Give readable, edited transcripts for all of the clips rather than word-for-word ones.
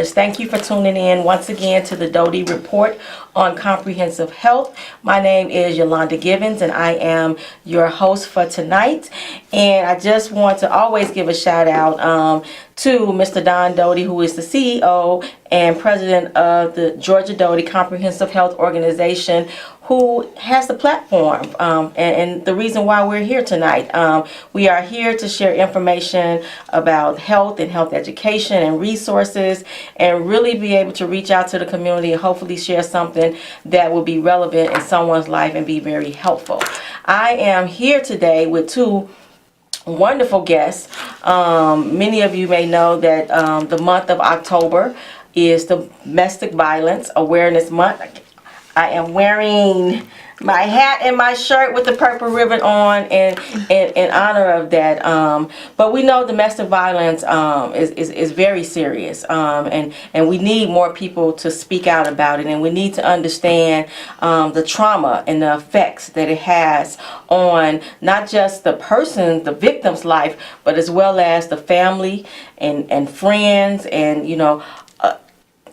Thank you for tuning in once again to the Doty Report on Comprehensive Health. My name is Yolanda Givens and I am your host for tonight. And I just want to always give a shout out to Mr. Don Doty, who is the CEO and President of the Georgia Doty Comprehensive Health Organization, who has the platform and the reason why we're here tonight. We are here to share information about health and health education and resources, and really be able to reach out to the community and hopefully share something that will be relevant in someone's life and be very helpful. I am here today with two wonderful guests. Many of you may know that the month of October is Domestic Violence Awareness Month. I am wearing my hat and my shirt with the purple ribbon on in honor of that. But we know domestic violence is very serious, and we need more people to speak out about it, and we need to understand the trauma and the effects that it has on not just the person, the victim's life, but as well as the family and friends and, you know,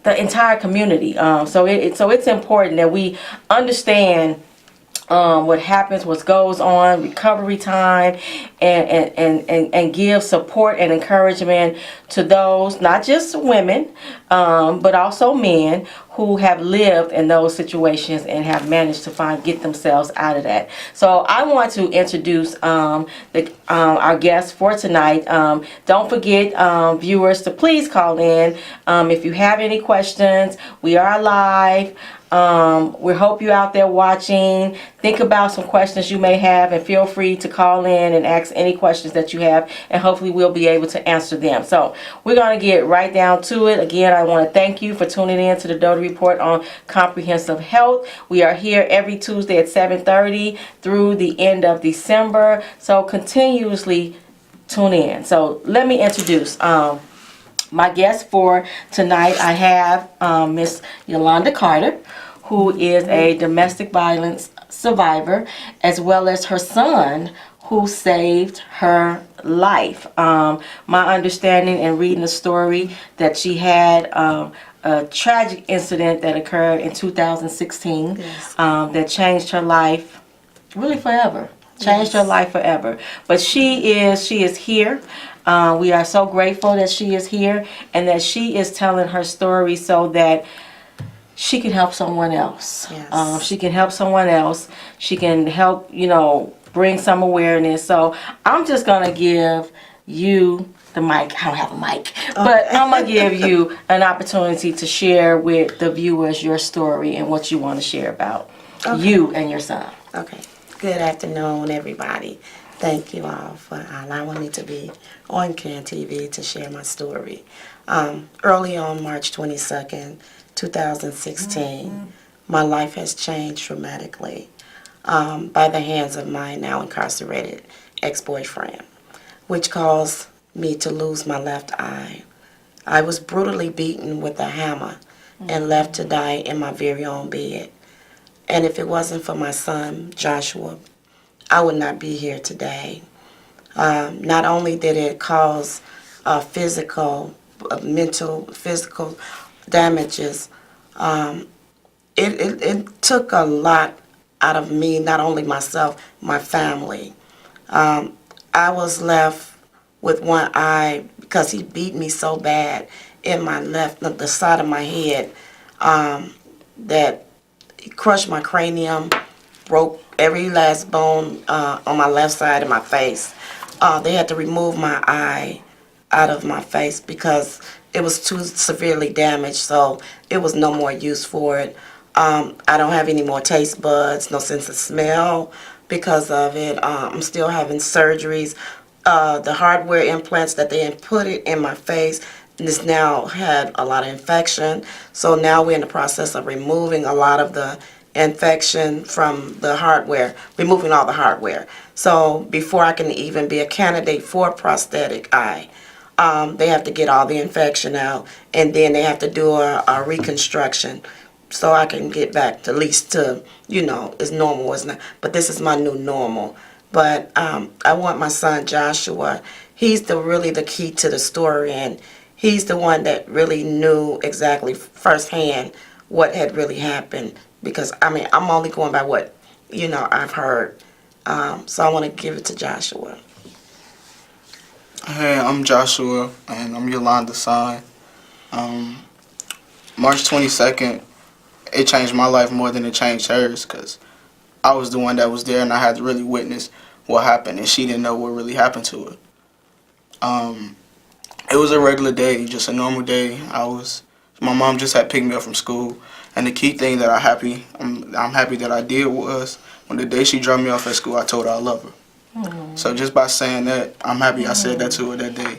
the entire community. So it's important that we understand what happens, what goes on, recovery time, and give support and encouragement to those, not just women, but also men who have lived in those situations and have managed to get themselves out of that. So I want to introduce our guest for tonight. Don't forget, viewers, to please call in if you have any questions. We are live. We hope you out there watching. Think about some questions you may have and feel free to call in and ask any questions that you have, and hopefully we'll be able to answer them. So we're going to get right down to it. Again, I want to thank you for tuning in to the Doty Report on Comprehensive Health. We are here every Tuesday at 7:30 through the end of December. So continuously tune in. So let me introduce my guest for tonight. I have Miss Yolanda Carter, who is a domestic violence survivor, as well as her son, who saved her life. My understanding and reading the story that she had a tragic incident that occurred in 2016, yes, that changed her life really forever. Changed her life forever. But she is here. We are so grateful that she is here and that she is telling her story so that she can help someone else. Yes. She can help someone else. She can help, you know, bring some awareness. So I'm just going to give you the mic. I don't have a mic. Okay. But I'm going to give you an opportunity to share with the viewers your story and what you want to share about you and your son. Okay. Good afternoon, everybody. Thank you all for allowing me to be on CAN TV to share my story. Early on March 22nd, 2016, my life has changed dramatically by the hands of my now incarcerated ex-boyfriend, which caused me to lose my left eye. I was brutally beaten with a hammer and left to die in my very own bed. And if it wasn't for my son, Joshua, I would not be here today. Not only did it cause physical, mental, physical damages, it took a lot out of me, not only myself, my family. I was left with one eye because he beat me so bad in my left, the side of my head, that he crushed my cranium, broke every last bone on my left side of my face. They had to remove my eye out of my face because it was too severely damaged, so it was no more use for it. I don't have any more taste buds, no sense of smell because of it. I'm still having surgeries. The hardware implants that they put it in my face, this now had a lot of infection. So now we're in the process of removing a lot of the infection from the hardware, removing all the hardware. So before I can even be a candidate for a prosthetic eye, they have to get all the infection out, and then they have to do a reconstruction so I can get back to at least to, you know, as normal as not. But this is my new normal. But I want my son Joshua. He's really the key to the story, and he's the one that really knew exactly firsthand what had really happened. Because I mean, I'm only going by what I've heard. So I want to give it to Joshua. Hey, I'm Joshua, and I'm Yolanda's son. Um, March 22nd, it changed my life more than it changed hers, because I was the one that was there, and I had to really witness what happened, and she didn't know what really happened to her. It was a regular day, just a normal day. My mom just had picked me up from school, and the key thing that I'm happy that I did was, when the day she dropped me off at school, I told her I love her. So just by saying that, I'm happy I said that to her that day.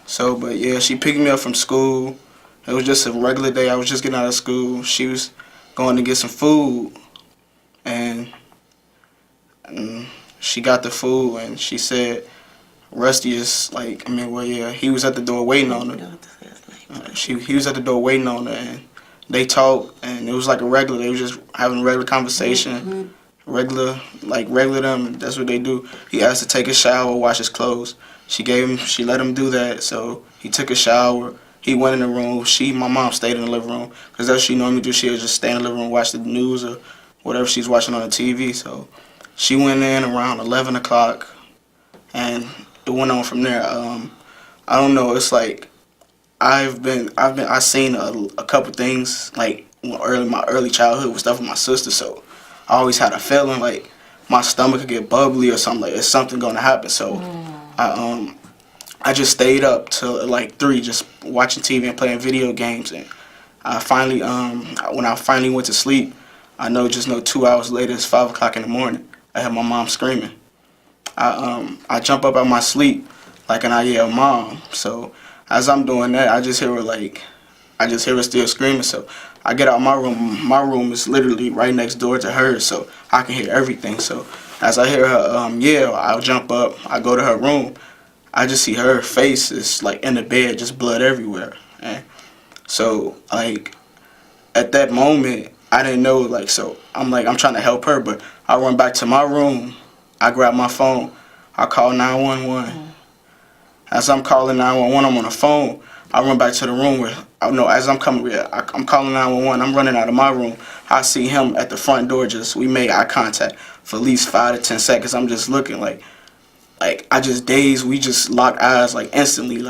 So, but yeah, she picked me up from school. It was just a regular day. I was just getting out of school. She was going to get some food, and she got the food, and she said, Rusty is like, he was at the door waiting on her. He was at the door waiting on her, and they talked, and it was like a regular. They were just having a regular conversation. Regular them, and that's what they do. He asked to take a shower, wash his clothes. She let him do that, so he took a shower. He went in the room. My mom stayed in the living room, because that's what she normally do. She'll just stay in the living room, watch the news or whatever she's watching on the TV. So she went in around 11 o'clock, and it went on from there. I don't know. It's like I seen a couple things like my early childhood with stuff with my sister, so I always had a feeling like my stomach could get bubbly or something, like it's something gonna happen. So I just stayed up till like 3, just watching TV and playing video games. And I finally, when I finally went to sleep, I know 2 hours later, it's 5 o'clock in the morning. I heard my mom screaming. I jump up out my sleep, and I yell, "Mom!" So as I'm doing that, I just hear her still screaming. So I get out my room. My room is literally right next door to hers, so I can hear everything. So as I hear her yell, I'll jump up. I go to her room. I just see her face is in the bed, just blood everywhere. And so at that moment, I didn't know. So I'm trying to help her, but I run back to my room. I grab my phone. I call 911. As I'm calling 911, I'm on the phone. I run back to the room as I'm calling 911. I'm running out of my room. I see him at the front door. We made eye contact for at least 5 to 10 seconds. I'm just looking I just dazed. We just locked eyes instantly.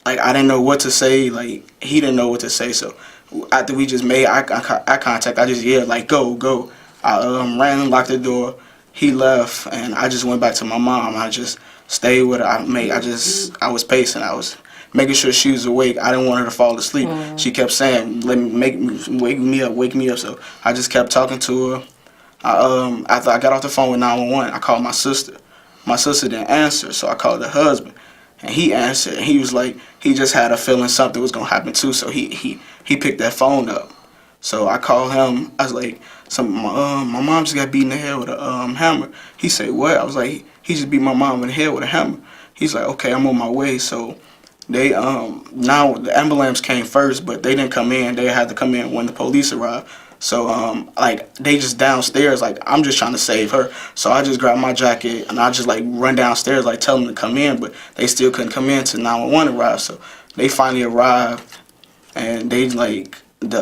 I didn't know what to say. He didn't know what to say. So after we just made eye contact, I just yelled go. I ran and locked the door. He left, and I just went back to my mom. I just stayed with her. I was pacing. I was making sure she was awake. I didn't want her to fall asleep. She kept saying, wake me up. So I just kept talking to her. After I got off the phone with 911, I called my sister. My sister didn't answer, so I called her husband, and he answered. And he was he just had a feeling something was gonna happen too. So he picked that phone up. So I called him. I was my mom just got beat in the head with a hammer. He said, what? I was he just beat my mom in the head with a hammer. He's okay, I'm on my way. So they now the ambulance came first, but they didn't come in. They had to come in when the police arrived. So they just downstairs. I'm just trying to save her. So I just grabbed my jacket and I just run downstairs, tell them to come in, but they still couldn't come in till 911 arrived. So they finally arrived, and they the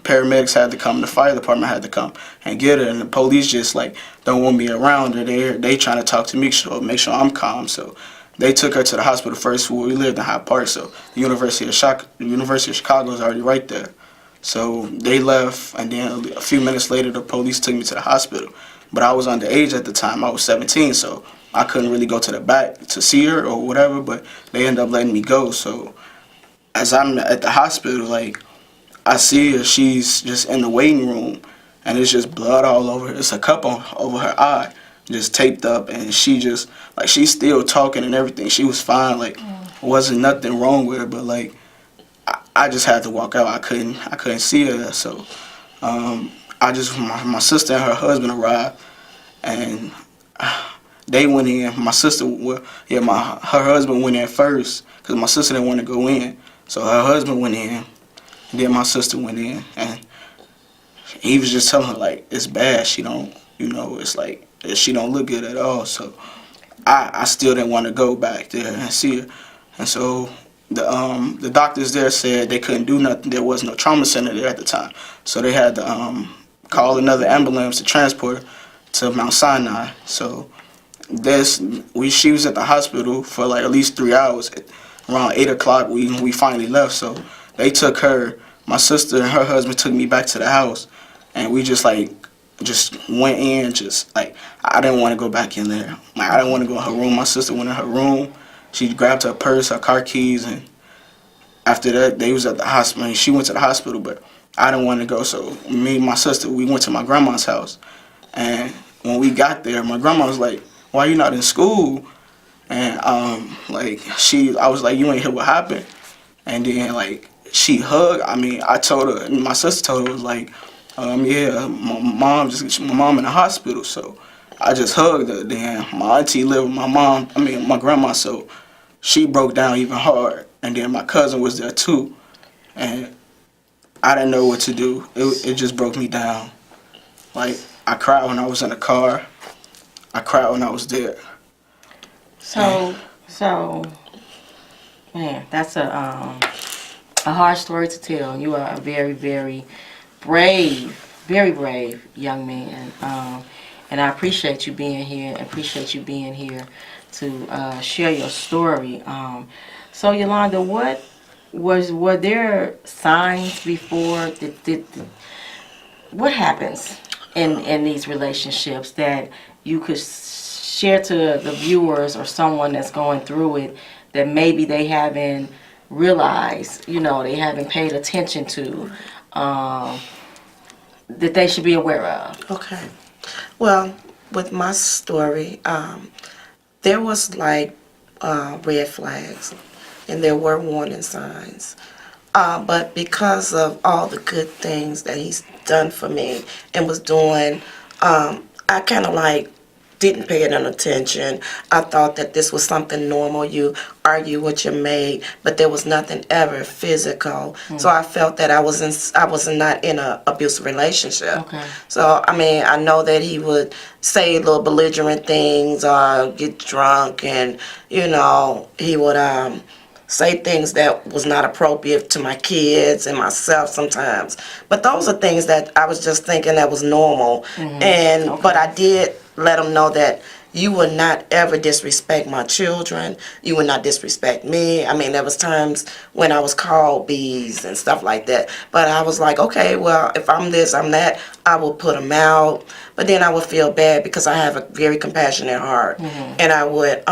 paramedics had to come, the fire department had to come and get her, and the police just don't want me around her. They trying to talk to me, make sure I'm calm. So they took her to the hospital first. Where we lived in Hyde Park, so the University of Chicago is already right there. So they left, and then a few minutes later, the police took me to the hospital. But I was underage at the time. I was 17, so I couldn't really go to the back to see her or whatever. But they ended up letting me go. So as I'm at the hospital, I see her. She's just in the waiting room, and it's just blood all over her. It's a cup over her eye, just taped up, and she just she's still talking and everything. She was fine. Wasn't nothing wrong with her, but I just had to walk out. I couldn't see her. So my sister and her husband arrived, and they went in. My sister, her husband went in first because my sister didn't want to go in. So her husband went in, and then my sister went in, and he was just telling her it's bad. She don't, it's she don't look good at all. So I still didn't want to go back there and see her, and so the doctors there said they couldn't do nothing. There was no trauma center there at the time, so they had to call another ambulance to transport her to Mount Sinai. So she was at the hospital for like at least 3 hours. Around 8 o'clock, we finally left. So they took her. My sister and her husband took me back to the house, and we just went in. Just like I didn't want to go back in there. Like I didn't want to go in her room. My sister went in her room. She grabbed her purse, her car keys, and after that, they was at the hospital. She went to the hospital, but I didn't want to go. So me and my sister, we went to my grandma's house, and when we got there, my grandma was like, "Why you not in school?" And I was like, "You ain't hear what happened?" And then she hugged. I told her, and my sister told her, was like, "Yeah, my mom in the hospital." So I just hugged her. Then my auntie lived with my grandma, so she broke down even hard. And then my cousin was there too, and I didn't know what to do. It just broke me down. Like I cried when I was in the car. I cried when I was there. So, man, that's a hard story to tell. You are a very, very brave young man, and I appreciate you being here. I appreciate you being here to share your story. So, Yolanda, were there signs before? What happens in these relationships that you could share to the viewers or someone that's going through it that maybe they haven't realized, they haven't paid attention to, that they should be aware of? Okay. Well, with my story, there was red flags, and there were warning signs. But because of all the good things that he's done for me and was doing, I kind of didn't pay it any attention. I thought that this was something normal. You argue with your mate, but there was nothing ever physical. So I felt that I was not in an abusive relationship. Okay. So I know that he would say little belligerent things or get drunk, and he would say things that was not appropriate to my kids and myself sometimes. But those are things that I was just thinking that was normal. But I did let him know that you would not ever disrespect my children. You would not disrespect me. There was times when I was called bees and stuff like that. But I was like, okay, well, if I'm this, I'm that, I will put them out. But then I would feel bad because I have a very compassionate heart. And I would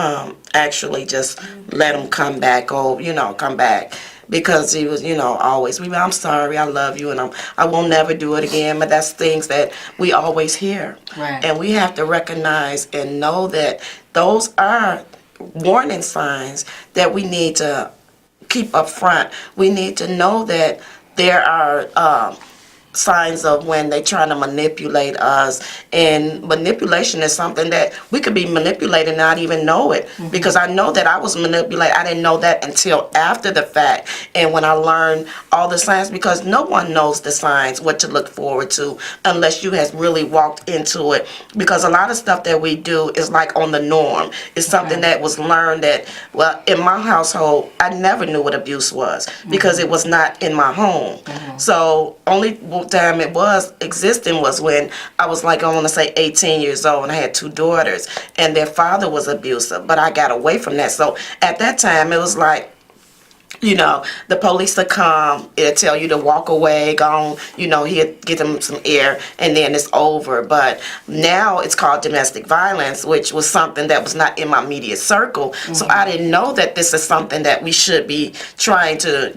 actually just let him come back, come back. Because he was, always, I'm sorry, I love you, and I will never do it again. But that's things that we always hear. Right. And we have to recognize and know that those are warning signs that we need to keep up front. We need to know that there are signs of when they're trying to manipulate us, and manipulation is something that we could be manipulated and not even know it. Because I know that I was manipulated. I didn't know that until after the fact, and when I learned all the signs, because no one knows the signs, what to look forward to, unless you have really walked into it. Because a lot of stuff that we do is on the norm. It's something that was learned that, well, in my household, I never knew what abuse was because it was not in my home. So only time it was existing was when I was I want to say 18 years old, and I had 2 daughters, and their father was abusive, but I got away from that. So at that time it was the police would come, it'll tell you to walk away, go on, he'd get them some air, and then it's over. But now it's called domestic violence, which was something that was not in my immediate circle. So I didn't know that this is something that we should be trying to,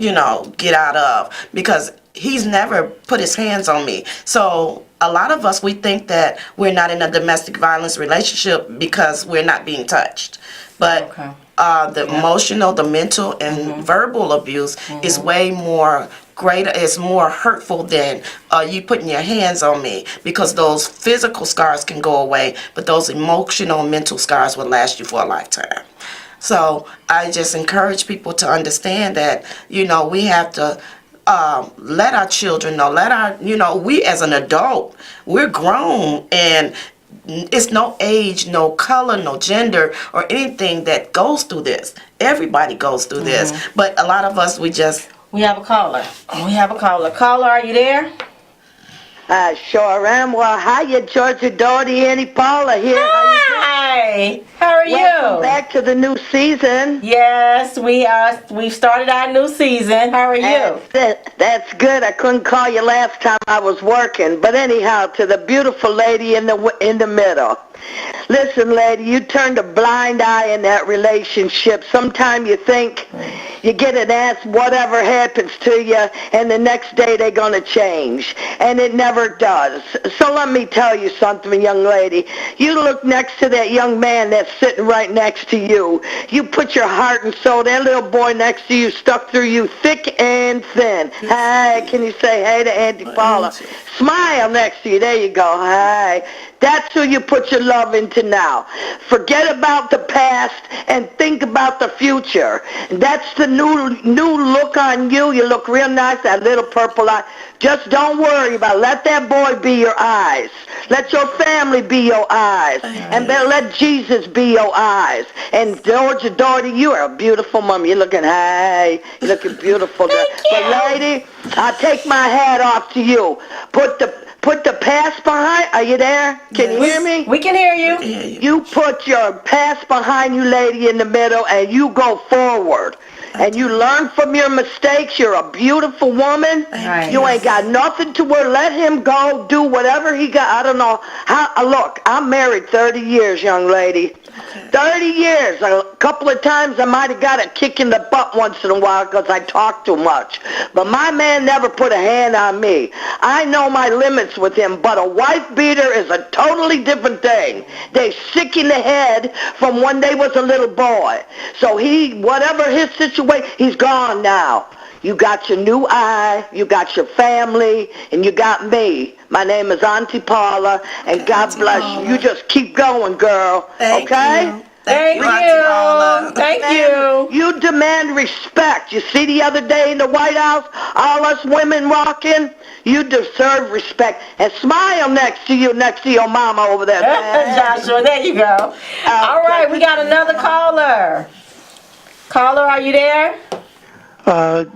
get out of, because he's never put his hands on me. So a lot of us, we think that we're not in a domestic violence relationship because we're not being touched. But the emotional, the mental, and verbal abuse is way more greater. It's more hurtful than you putting your hands on me, because those physical scars can go away, but those emotional, mental scars will last you for a lifetime. So I just encourage people to understand that, we have to let our children know, we as an adult, we're grown, and it's no age, no color, no gender, or anything that goes through this. Everybody goes through this, but a lot of us, we have a caller. We have a caller. Caller, are you there? I sure am. Well, hiya, Georgia, Doty, Annie, Paula here. Hi. How are you? Welcome back to the new season. Yes, we are. We've started our new season. How are you? That's good. I couldn't call you last time I was working. But anyhow, to the beautiful lady in the middle. Listen, lady, you turned a blind eye in that relationship. Sometimes you think you get an ass, whatever happens to you, and the next day they're going to change. And it never does. So let me tell you something, young lady. You look next to that young man that's sitting right next to you. You put your heart and soul, that little boy next to you stuck through you thick and thin. Hi, can you say hey to Auntie Paula? Smile next to you. There you go. Hi. That's who you put your love into now. Forget about the past and think about the future. That's the new look on you. You look real nice, that little purple eye. Just don't worry about it. Let that boy be your eyes. Let your family be your eyes. And then let Jesus be your eyes. And Georgia, Doty, you are a beautiful mom. You're looking high. You're looking beautiful. But lady, I take my hat off to you. Put the past behind. Are you there? Can you hear me? We can hear you. You put your past behind you, lady, in the middle, and you go forward. And you learn from your mistakes. You're a beautiful woman. Right. You ain't got nothing to worry. Let him go do whatever he got. I don't know how. Look, I'm married 30 years, young lady. 30 years. A couple of times I might have got a kick in the butt once in a while because I talk too much. But my man never put a hand on me. I know my limits with him, but a wife beater is a totally different thing. They sick in the head from when they was a little boy. So whatever his situation, he's gone now. You got your new eye, you got your family, and you got me. My name is Auntie Paula, and God bless you. You just keep going, girl. Okay? Thank you. Thank you. You demand respect. You see the other day in the White House, all us women rocking? You deserve respect. And smile next to your mama over there. Joshua, there you go. All right, we got another caller. Caller, are you there?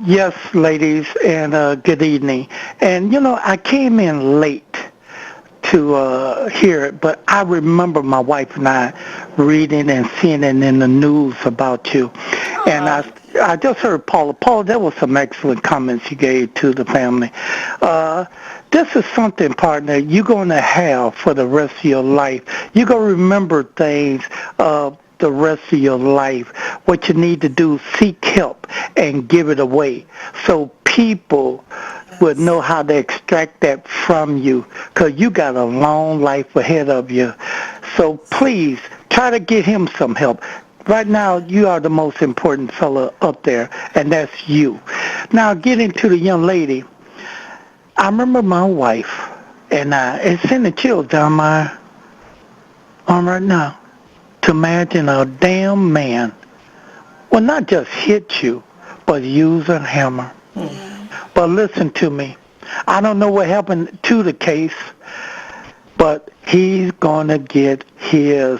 Yes, ladies, and good evening. And, I came in late to hear it, but I remember my wife and I reading and seeing it in the news about you. Aww. And I just heard Paula, there was some excellent comments you gave to the family. This is something, partner, you're going to have for the rest of your life. You're going to remember things the rest of your life. What you need to do, seek help and give it away so people would know how to extract that from you, because you got a long life ahead of you. So please try to get him some help. Right now, you are the most important fella up there, and that's you. Now, getting to the young lady, I remember my wife, and it's sending chills down my arm right now. To imagine a damn man will not just hit you, but use a hammer. Mm-hmm. But listen to me. I don't know what happened to the case, but he's going to get his.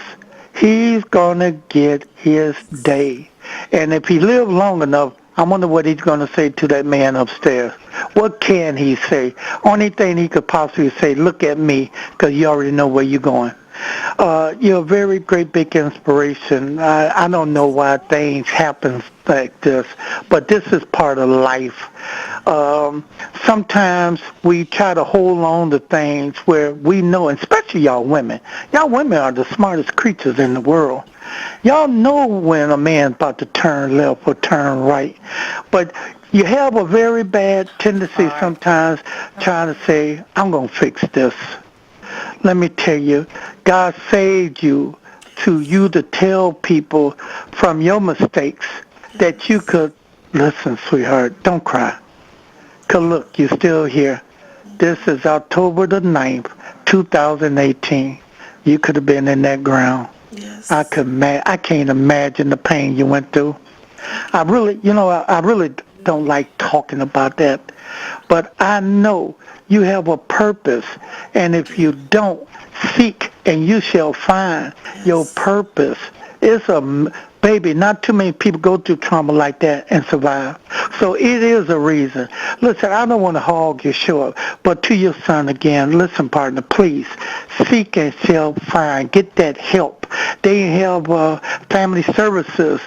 He's going to get his day. And if he lives long enough, I wonder what he's going to say to that man upstairs. What can he say? Only thing he could possibly say, look at me, because you already know where you're going. You're a very great big inspiration. I don't know why things happen like this, but this is part of life. Sometimes we try to hold on to things where we know, especially y'all women. Y'all women are the smartest creatures in the world. Y'all know when a man's about to turn left or turn right, but you have a very bad tendency sometimes trying to say, I'm going to fix this. Let me tell you, God saved you to tell people from your mistakes that you could, listen, sweetheart, don't cry. Because look, you're still here. This is October the 9th, 2018. You could have been in that ground. Yes. I can't imagine the pain you went through. I really don't like talking about that. But I know you have a purpose, and if you don't, seek and you shall find your purpose. It's baby, not too many people go through trauma like that and survive. So it is a reason. Listen, I don't want to hog your show up, but to your son again, listen, partner, please, seek and shall find. Get that help. They have family services,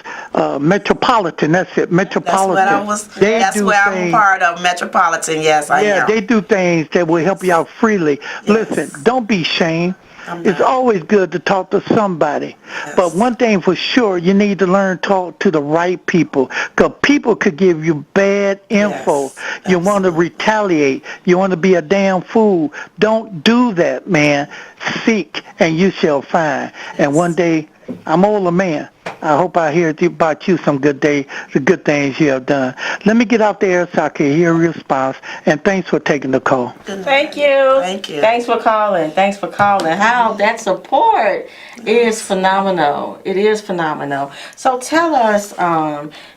Metropolitan, that's it, Metropolitan. That's what I'm a part of, Metropolitan, yes, I am. Yeah, they do things that will help you out freely. Yes. Listen, don't be ashamed. It's always good to talk to somebody. Yes. But one thing for sure, you need to learn to talk to the right people, because people could give you bad info. Yes, you want to retaliate. You want to be a damn fool. Don't do that, man. Seek and you shall find. And one day, I'm older man. I hope I hear about you the good things you have done. Let me get out there so I can hear your response. And thanks for taking the call. Thank you. Thank you. Thanks for calling. How that support is phenomenal. It is phenomenal. So tell us,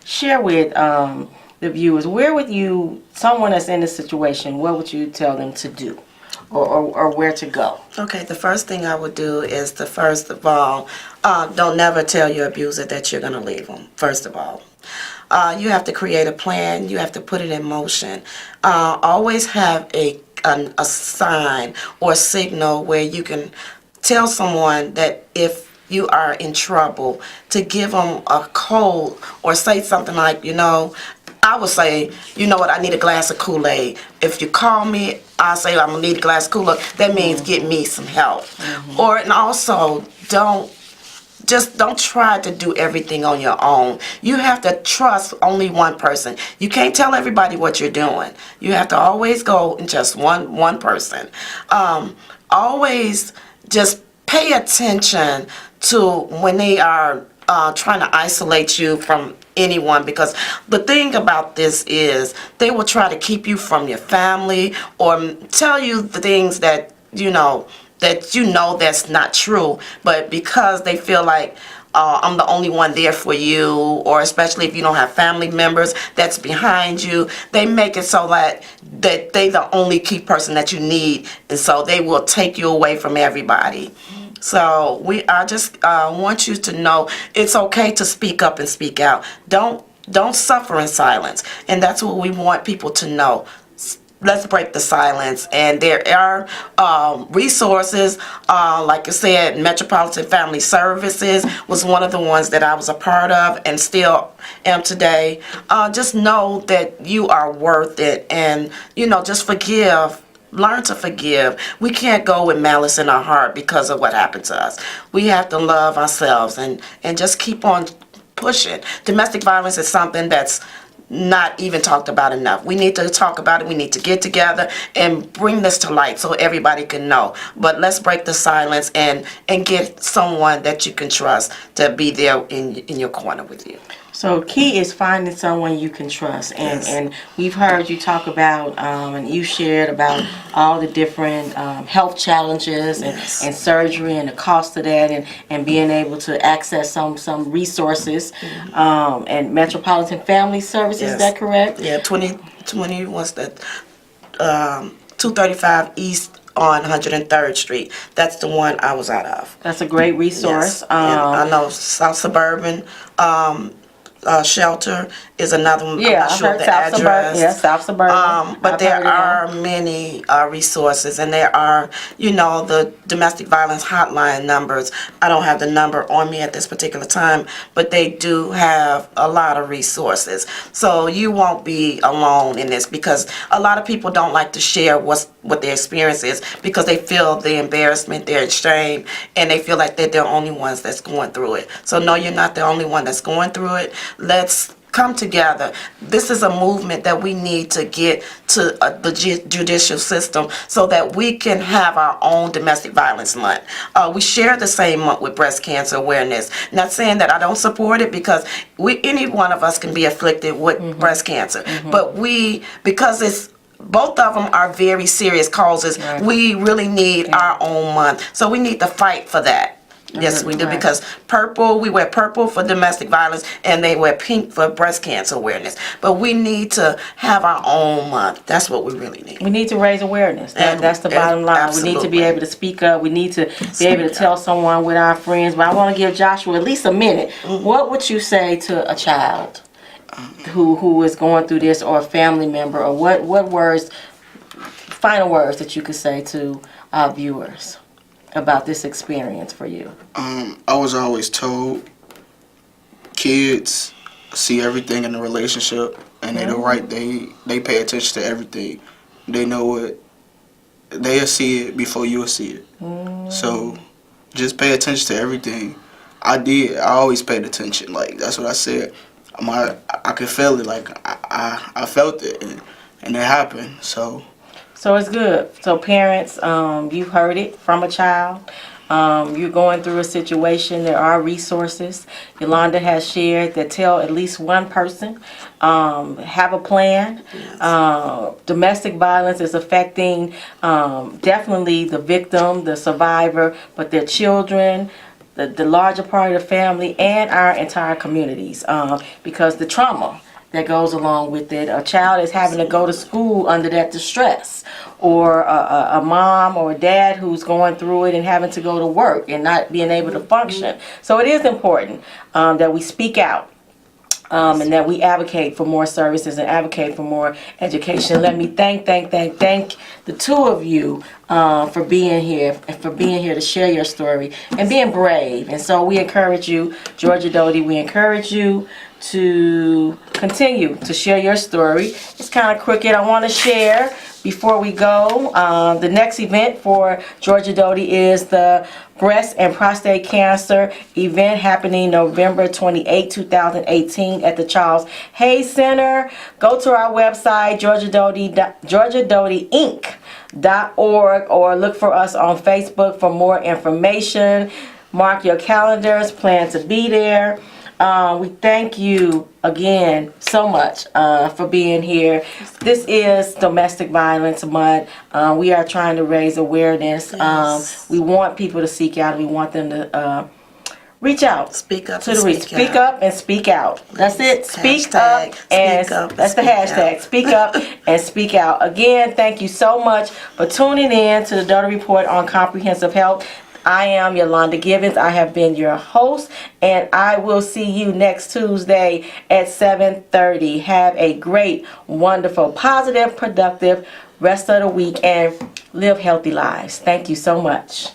share with the viewers, where would you, someone that's in this situation, what would you tell them to do? Or where to go? Okay, the first thing I would do is first of all, don't never tell your abuser that you're going to leave them, first of all. You have to create a plan. You have to put it in motion. Always have a sign or signal where you can tell someone that if you are in trouble, to give them a code or say something like, I would say, you know what, I need a glass of Kool-Aid. If you call me, I say I'm going to need a glass of Kool-Aid. That means get me some help. And also, don't try to do everything on your own. You have to trust only one person. You can't tell everybody what you're doing. You have to always go in just one person. Always just pay attention to when they are trying to isolate you from anyone, because the thing about this is they will try to keep you from your family or tell you the things that that's not true, but because they feel like I'm the only one there for you, or especially if you don't have family members that's behind you, they make it so that they the only key person that you need, and so they will take you away from everybody. So I just want you to know it's okay to speak up and speak out. Don't suffer in silence, and that's what we want people to know. Let's break the silence. And there are resources, like I said, Metropolitan Family Services was one of the ones that I was a part of and still am today. Just know that you are worth it, and just forgive. Learn to forgive. We can't go with malice in our heart because of what happened to us. We have to love ourselves and just keep on pushing. Domestic violence is something that's not even talked about enough. We need to talk about it. We need to get together and bring this to light so everybody can know. But let's break the silence and get someone that you can trust to be there in your corner with you. So key is finding someone you can trust, and we've heard you talk about and you shared about all the different health challenges and surgery and the cost of that, and being able to access some resources and Metropolitan Family Services. Is that correct? Yeah, 2020 was that 235 East on 103rd Street. That's the one I was out of. That's a great resource. Yes. I know South Suburban Shelter is another one. Yeah, I'm not sure the South address. South Suburban. But there are many resources, and there are, the domestic violence hotline numbers. I don't have the number on me at this particular time, but they do have a lot of resources. So you won't be alone in this, because a lot of people don't like to share what their experience is, because they feel the embarrassment, they're ashamed, and they feel like they're the only ones that's going through it. So no, you're not the only one that's going through it. Let's come together. This is a movement that we need to get to the judicial system so that we can have our own domestic violence month. We share the same month with breast cancer awareness. Not saying that I don't support it, because any one of us can be afflicted with breast cancer. But because both of them are very serious causes, we really need our own month. So we need to fight for that. Yes, we do, Right. because we wear purple for domestic violence, and they wear pink for breast cancer awareness. But we need to have our own month. That's what we really need. We need to raise awareness. That's the And- bottom line. We need to be absolutely. able to speak up. We need to be able to tell someone with our friends. But I want to give Joshua at least a minute. What would you say to a child who is going through this, or a family member, or what words, final words that you could say to our viewers about this experience for you? I was always told kids see everything in a relationship, and they pay attention to everything. They know it. They'll see it before you'll see it. So just pay attention to everything. I did. I always paid attention. Like, that's what I said. I could feel it. Like, I felt it, and it happened. So it's good. So parents, you've heard it from a child. You're going through a situation. There are resources. Yolanda has shared that tell at least one person. Have a plan. Domestic violence is affecting definitely the victim, the survivor, but their children, the larger part of the family, and our entire communities, because the trauma that goes along with it. A child is having to go to school under that distress, or a mom or a dad who's going through it and having to go to work and not being able to function. So it is important that we speak out. And that we advocate for more services and advocate for more education. Let me thank the two of you for being here to share your story and being brave. And so we encourage you, Georgia Doty, we encourage you to continue to share your story. It's kind of crooked. I want to share before we go. The next event for Georgia Doty is the breast and prostate cancer event happening November 28, 2018 at the Charles Hayes Center. Go to our website, GeorgiaDotyInc.org, or look for us on Facebook for more information. Mark your calendars, plan to be there. We thank you again so much for being here. This is Domestic Violence Month. We are trying to raise awareness. Yes. We want people to seek out. We want them to reach out. Speak up To and the speak out. up and speak out. That's it. Speak Hashtag, up and speak up, that's the speak hashtag. out. Speak up and speak out. Again, thank you so much for tuning in to the Doty Report on Comprehensive Health. I am Yolanda Givens. I have been your host, and I will see you next Tuesday at 7:30. Have a great, wonderful, positive, productive rest of the week, and live healthy lives. Thank you so much.